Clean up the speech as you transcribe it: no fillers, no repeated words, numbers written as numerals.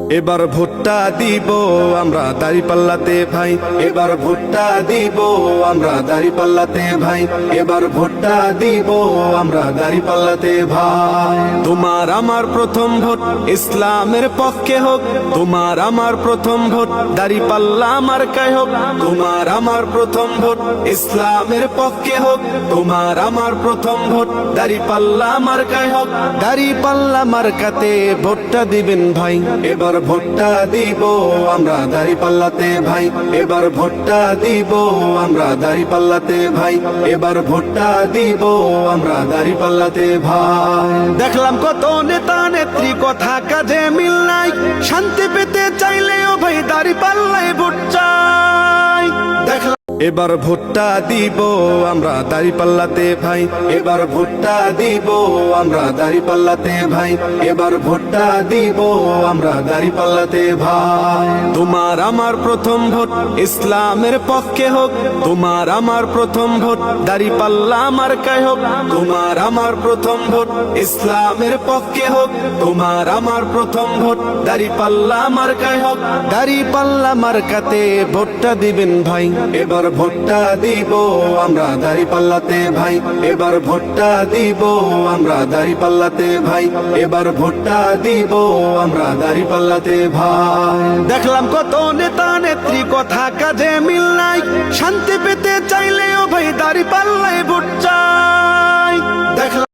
এবার ভোটটা দিব আমরা দাঁড়িপাল্লাতে ভাই, এবার ভোটটা দিব আমরা দাঁড়িপাল্লাতে ভাই, এবার ভোটটা দিব আমরা দাঁড়িপাল্লাতে ভাই। তোমার আমার প্রথম ভোট ইসলামের পক্ষে হোক, তোমার আমার প্রথম ভোট দাঁড়িপাল্লা মার্কায় হোক, তোমার আমার প্রথম ভোট ইসলামের পক্ষে হোক, তোমার আমার প্রথম ভোট দাঁড়িপাল্লা মার্কায় হোক। দাঁড়িপাল্লা মার্কাতে ভোটটা দিবেন ভাই, এবার ভোটটা দিব আমরা দাঁড়িপাল্লাতে ভাই, এবার ভোটটা দিব আমরা দাঁড়িপাল্লাতে ভাই, এবার ভোটটা দিব আমরা দাঁড়িপাল্লাতে ভাই। দেখলাম কত নেতা নেত্রী কথা কাজে মিল নাই, শান্তি পেতে চাইলেও ভাই দাঁড়িপাল্লায় ভোট চাই। দেখলাম এবার ভোটটা দিব আমরা দাঁড়িপাল্লাতে ভাই, এবার ভোটটা দিব আমরা দাঁড়িপাল্লাতে ভাই, এবার ভোটটা দিব আমরা দাঁড়িপাল্লাতে ভাই। তোমার আমার প্রথম ভোট ইসলামের পক্ষে হোক, তোমার আমার প্রথম ভোট দাঁড়িপাল্লা মার্কায় হোক, তোমার আমার প্রথম ভোট ইসলামের পক্ষে হোক, তোমার আমার প্রথম ভোট দাঁড়িপাল্লা মার্কায় হোক। দাঁড়িপাল্লা মার্কাতে ভোটটা দিবেন ভাই, এবার ভোটটা দিব আমরা দাঁড়িপাল্লাতে ভাই, এবার ভোটটা দিব আমরা দাঁড়িপাল্লাতে ভাই, এবার ভোটটা দিব আমরা দাঁড়িপাল্লাতে ভাই। দেখলাম কত নেতা নেত্রী কথা কাজে মিল নাই, শান্তি পেতে চাইলেও ভাই দাঁড়িপাল্লায় ভোট চাই। দেখলাম